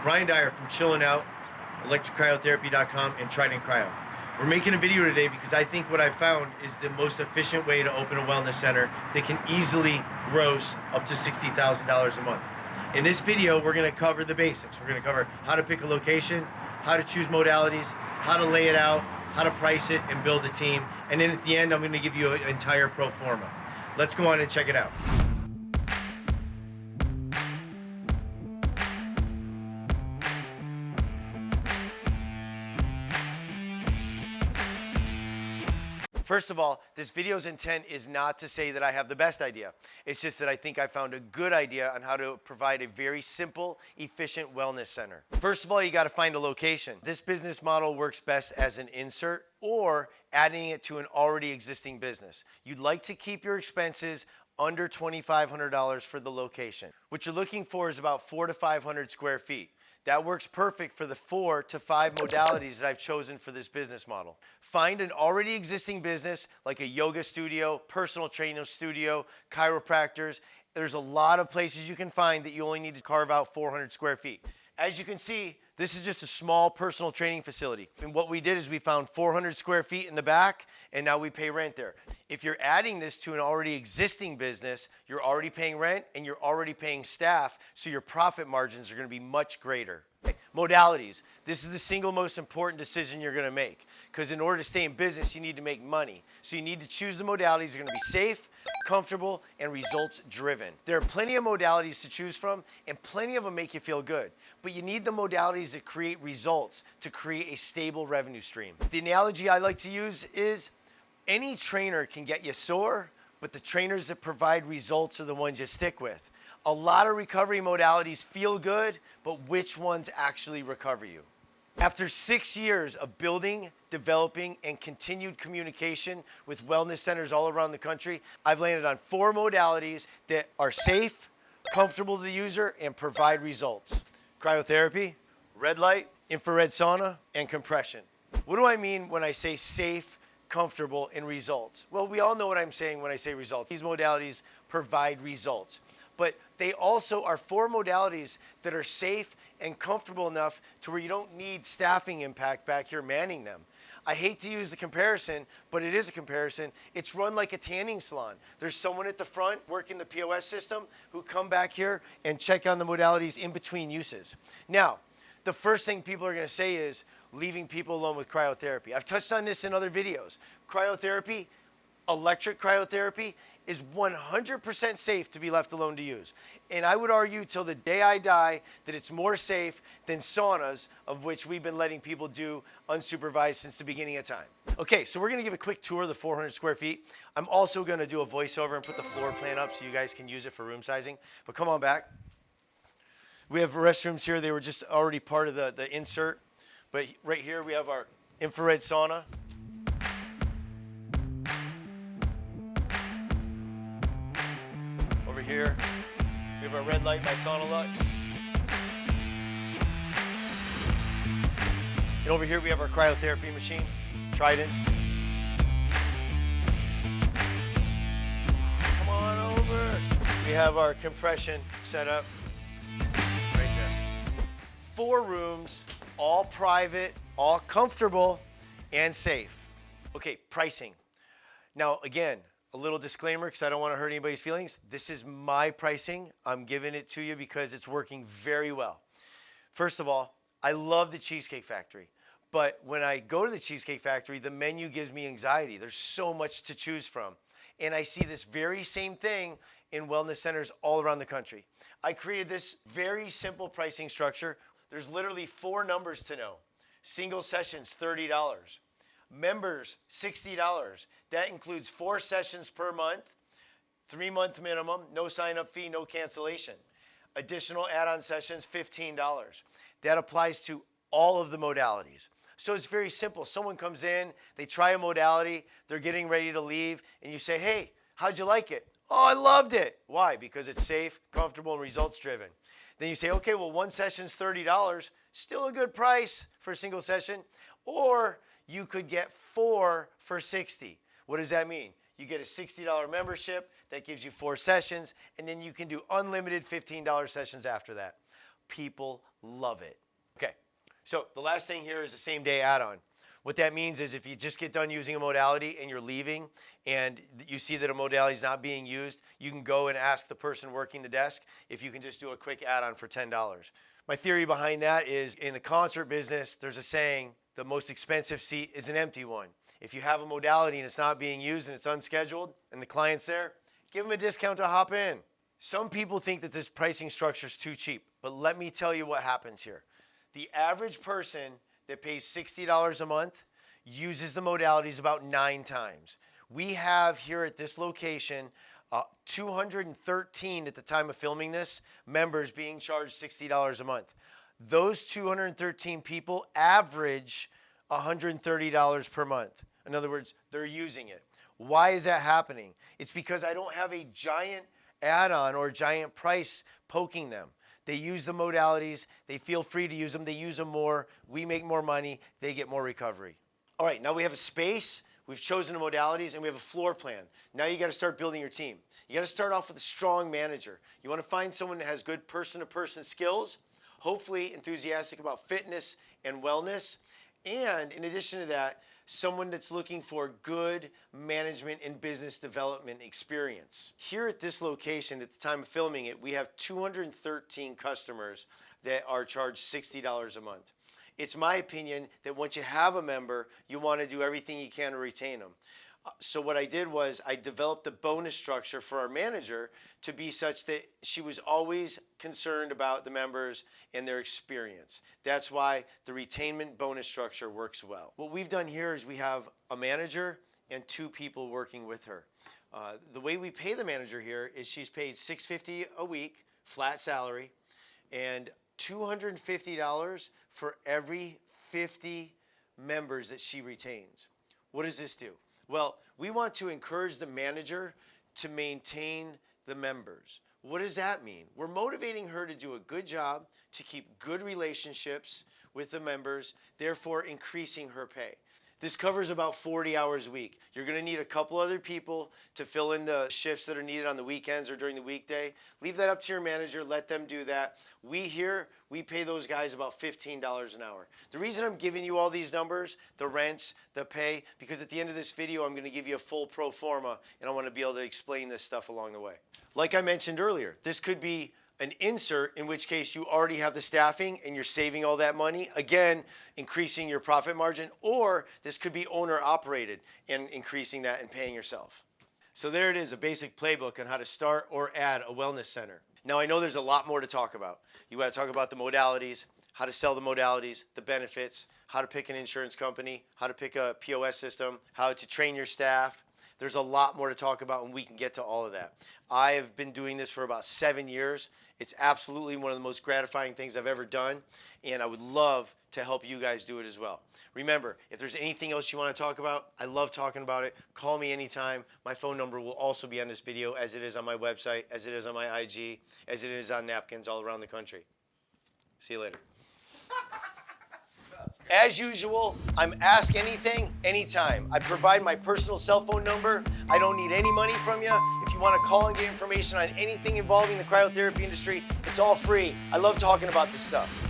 Brian Dyer from Chillin' Out, electriccryotherapy.com, and Trident Cryo. We're making a video today because I think what I found is the most efficient way to open a wellness center that can easily gross up to $60,000 a month. In this video, we're gonna cover the basics. We're gonna cover how to pick a location, how to choose modalities, how to lay it out, how to price it, and build a team. And then at the end, I'm gonna give you an entire pro forma. Let's go on and check it out. First of all, this video's intent is not to say that I have the best idea. It's just that I think I found a good idea on how to provide a very simple, efficient wellness center. First of all, you gotta find a location. This business model works best as an insert or adding it to an already existing business. You'd like to keep your expenses under $2,500 for the location. What you're looking for is about 400 to 500 square feet. That works perfect for the 4 to 5 modalities that I've chosen for this business model. Find an already existing business like a yoga studio, personal trainer studio, chiropractors. There's a lot of places you can find that you only need to carve out 400 square feet. As you can see, this is just a small personal training facility. And what we did is we found 400 square feet in the back, and now we pay rent there. If you're adding this to an already existing business, you're already paying rent and you're already paying staff, so your profit margins are gonna be much greater. Modalities. This is the single most important decision you're gonna make, because in order to stay in business, you need to make money. So you need to choose the modalities that are gonna be safe, comfortable, and results driven. There are plenty of modalities to choose from, and plenty of them make you feel good. But you need the modalities that create results to create a stable revenue stream. The analogy I like to use is any trainer can get you sore, but the trainers that provide results are the ones you stick with. A lot of recovery modalities feel good, but which ones actually recover you? After 6 years of building, developing, and continued communication with wellness centers all around the country, I've landed on 4 modalities that are safe, comfortable to the user, and provide results. Cryotherapy, red light, infrared sauna, and compression. What do I mean when I say safe, comfortable, and results? Well, we all know what I'm saying when I say results. These modalities provide results. But they also are 4 modalities that are safe and comfortable enough to where you don't need staffing impact back here manning them. I hate to use the comparison, but it is a comparison. It's run like a tanning salon. There's someone at the front working the POS system who come back here and check on the modalities in between uses. Now, the first thing people are gonna say is leaving people alone with cryotherapy. I've touched on this in other videos. Cryotherapy, electric cryotherapy, is 100% safe to be left alone to use. And I would argue till the day I die that it's more safe than saunas, of which we've been letting people do unsupervised since the beginning of time. Okay, so we're gonna give a quick tour of the 400 square feet. I'm also gonna do a voiceover and put the floor plan up so you guys can use it for room sizing. But come on back. We have restrooms here. They were just already part of the insert. But right here we have our infrared sauna. Over here, we have our red light by Sonolux. And over here we have our cryotherapy machine, Trident. Come on over. We have our compression set up right there. 4 rooms, all private, all comfortable, and safe. Okay, pricing. Now again, a little disclaimer because I don't want to hurt anybody's feelings. This is my pricing. I'm giving it to you because it's working very well. First of all, I love the Cheesecake Factory. But when I go to the Cheesecake Factory, the menu gives me anxiety. There's so much to choose from. And I see this very same thing in wellness centers all around the country. I created this very simple pricing structure. There's literally 4 numbers to know. Single sessions, $30. Members, $60. That includes 4 sessions per month, 3-month minimum, no sign-up fee, no cancellation. Additional add-on sessions, $15. That applies to all of the modalities. So it's very simple. Someone comes in, they try a modality, they're getting ready to leave, and you say, hey, how'd you like it? Oh, I loved it. Why? Because it's safe, comfortable, and results driven. Then you say, okay, well, 1 session's $30, still a good price for a single session. Or you could get 4 for $60. What does that mean? You get a $60 membership that gives you 4 sessions, and then you can do unlimited $15 sessions after that. People love it. Okay, so the last thing here is the same day add-on. What that means is if you just get done using a modality and you're leaving and you see that a modality is not being used, you can go and ask the person working the desk if you can just do a quick add-on for $10. My theory behind that is in the concert business, there's a saying, the most expensive seat is an empty one. If you have a modality and it's not being used and it's unscheduled and the client's there, give them a discount to hop in. Some people think that this pricing structure is too cheap, but let me tell you what happens here. The average person that pays $60 a month uses the modalities about 9 times. We have here at this location 213 at the time of filming this members being charged $60 a month. Those 213 people average $130 per month. In other words, they're using it. Why is that happening? It's because I don't have a giant add-on or giant price poking them. They use the modalities. They feel free to use them. They use them more. We make more money. They get more recovery. All right, now we have a space. We've chosen the modalities, and we have a floor plan. Now you got to start building your team. You got to start off with a strong manager. You want to find someone that has good person-to-person skills, hopefully enthusiastic about fitness and wellness, and in addition to that, someone that's looking for good management and business development experience. Here at this location, at the time of filming it, we have 213 customers that are charged $60 a month. It's my opinion that once you have a member, you want to do everything you can to retain them. So what I did was I developed the bonus structure for our manager to be such that she was always concerned about the members and their experience. That's why the retainment bonus structure works well. What we've done here is we have a manager and 2 people working with her. The way we pay the manager here is she's paid $650 a week, flat salary, and $250 for every 50 members that she retains. What does this do? Well, we want to encourage the manager to maintain the members. What does that mean? We're motivating her to do a good job, to keep good relationships with the members, therefore increasing her pay. This covers about 40 hours a week. You're going to need a couple other people to fill in the shifts that are needed on the weekends or during the weekday. Leave that up to your manager. Let them do that. We pay those guys about $15 an hour. The reason I'm giving you all these numbers, the rents, the pay, because at the end of this video, I'm going to give you a full pro forma, and I want to be able to explain this stuff along the way. Like I mentioned earlier, this could be an insert, in which case you already have the staffing and you're saving all that money, again, increasing your profit margin, or this could be owner operated and increasing that and paying yourself. So there it is, a basic playbook on how to start or add a wellness center. Now I know there's a lot more to talk about. You got to talk about the modalities, how to sell the modalities, the benefits, how to pick an insurance company, how to pick a POS system, how to train your staff. There's a lot more to talk about, and we can get to all of that. I have been doing this for about 7 years. It's absolutely one of the most gratifying things I've ever done, and I would love to help you guys do it as well. Remember, if there's anything else you want to talk about, I love talking about it. Call me anytime. My phone number will also be on this video, as it is on my website, as it is on my IG, as it is on napkins all around the country. See you later. As usual, I'm Ask Anything, Anytime. I provide my personal cell phone number. I don't need any money from you. If you want to call and get information on anything involving the cryotherapy industry, it's all free. I love talking about this stuff.